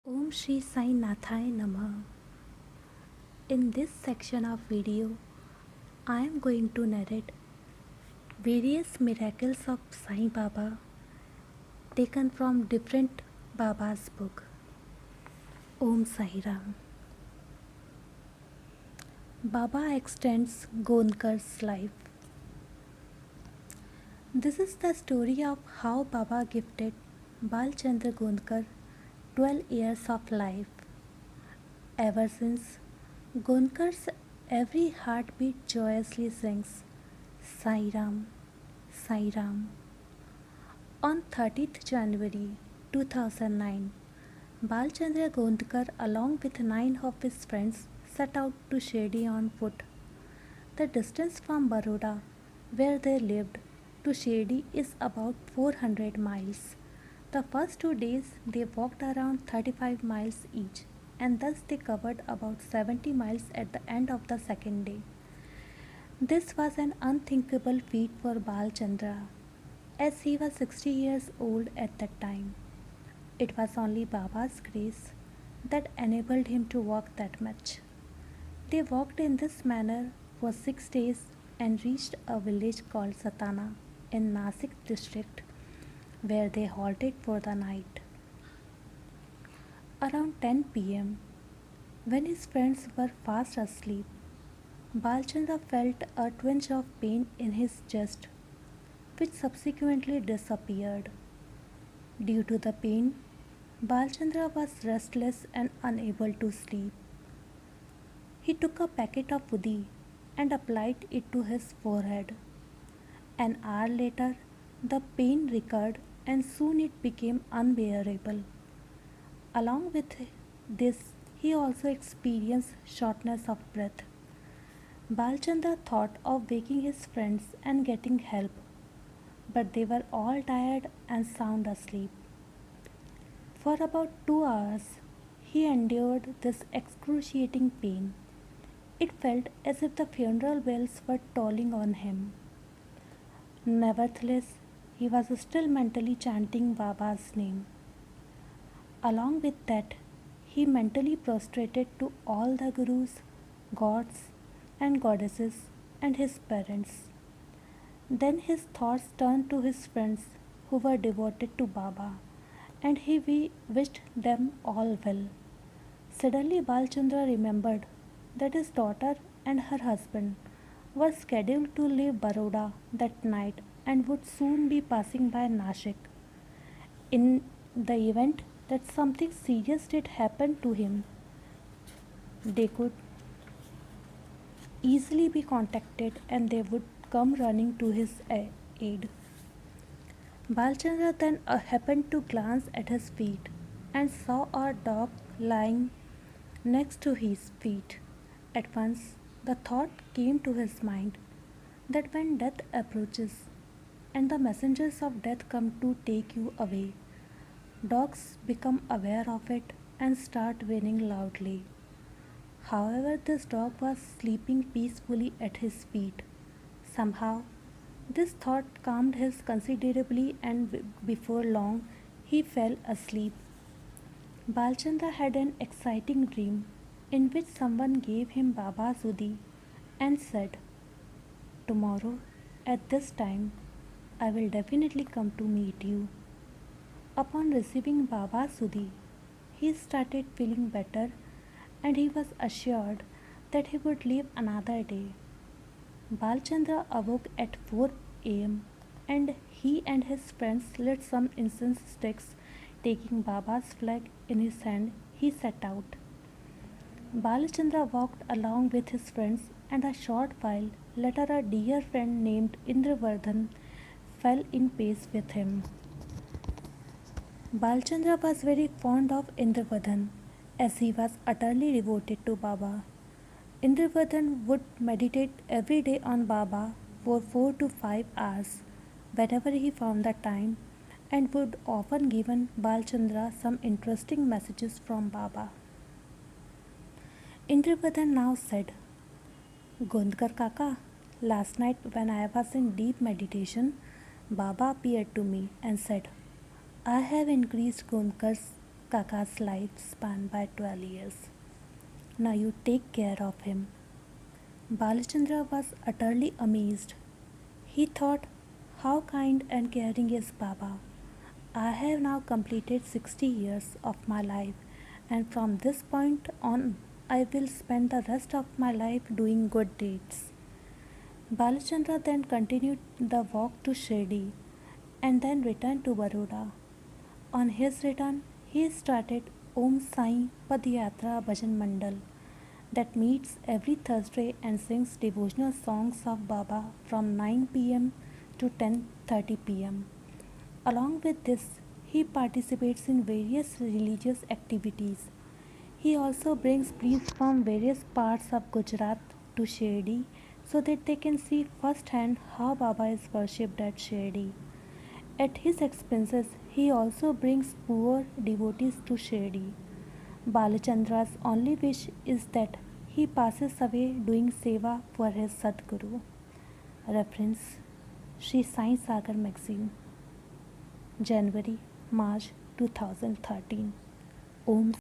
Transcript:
Om Shri Sai Nathai Namah. In this section of video, I am going to narrate various miracles of Sai Baba taken from different Baba's book. Om Sai Ram. Baba extends Gondkar's life. This is the story of how Baba gifted Balchandra Gondkar 12 years of life. Ever since, Gondkar's every heartbeat joyously sings Sai Ram, Sai Ram. On 30th January 2009, Balchandra Gondkar along with 9 of his friends set out to Shirdi on foot. The distance from Baroda, where they lived, to Shirdi is about 400 miles. The first 2 days they walked around 35 miles each, and thus they covered about 70 miles at the end of the second day. This was an unthinkable feat for Balchandra, as he was 60 years old at that time. It was only Baba's grace that enabled him to walk that much. They walked in this manner for 6 days and reached a village called Satana in Nasik district, where they halted for the night. Around 10 pm, when his friends were fast asleep, Balchandra felt a twinge of pain in his chest, which subsequently disappeared. Due to the pain, Balchandra was restless and unable to sleep. He took a packet of udi and applied it to his forehead. An hour later, the pain recurred and soon it became unbearable. Along with this, he also experienced shortness of breath. Balchandra thought of waking his friends and getting help, but they were all tired and sound asleep. For about 2 hours, he endured this excruciating pain. It felt as if the funeral bells were tolling on him. Nevertheless, he was still mentally chanting Baba's name. Along with that, he mentally prostrated to all the gurus, gods, and goddesses and his parents. Then his thoughts turned to his friends who were devoted to Baba, and he wished them all well. Suddenly, Balchandra remembered that his daughter and her husband were scheduled to leave Baroda that night and would soon be passing by Nashik. In the event that something serious did happen to him, they could easily be contacted and they would come running to his aid. Balchandra then happened to glance at his feet and saw a dog lying next to his feet. At once, the thought came to his mind that when death approaches and the messengers of death come to take you away, dogs become aware of it and start whinnying loudly. However, this dog was sleeping peacefully at his feet. Somehow, this thought calmed him considerably, and before long, he fell asleep. Balchandra had an exciting dream in which someone gave him Baba's udi and said, "Tomorrow, at this time, I will definitely come to meet you." Upon receiving Baba's udi, he started feeling better and he was assured that he would live another day. Balchandra awoke at 4 am and he and his friends lit some incense sticks. Taking Baba's flag in his hand, he set out. Balchandra walked along with his friends, and a short while later, a dear friend named Indravardhan fell in pace with him. Balchandra was very fond of Indravardhan, as he was utterly devoted to Baba. Indravardhan would meditate every day on Baba for 4 to 5 hours whenever he found the time, and would often give Balchandra some interesting messages from Baba. Indravardhan now said, "Gondkar Kaka, last night when I was in deep meditation, Baba appeared to me and said, I have increased Gondkar's Kaka's lifespan by 12 years. Now you take care of him. Balachandra was utterly amazed. He thought, how kind and caring is Baba. I have now completed 60 years of my life, and from this point on, I will spend the rest of my life doing good deeds. Balachandra then continued the walk to Shirdi and then returned to Baroda. On his return, he started Om Sai Padyatra Bhajan Mandal that meets every Thursday and sings devotional songs of Baba from 9 p.m. to 10:30 p.m. Along with this, he participates in various religious activities. He also brings priests from various parts of Gujarat to Shirdi so that they can see firsthand how Baba is worshipped at Shirdi. At his expenses, he also brings poor devotees to Shirdi. Balachandra's only wish is that he passes away doing seva for his Sadguru. Reference Sri Sai Sagar Magazine, January March 2013. Om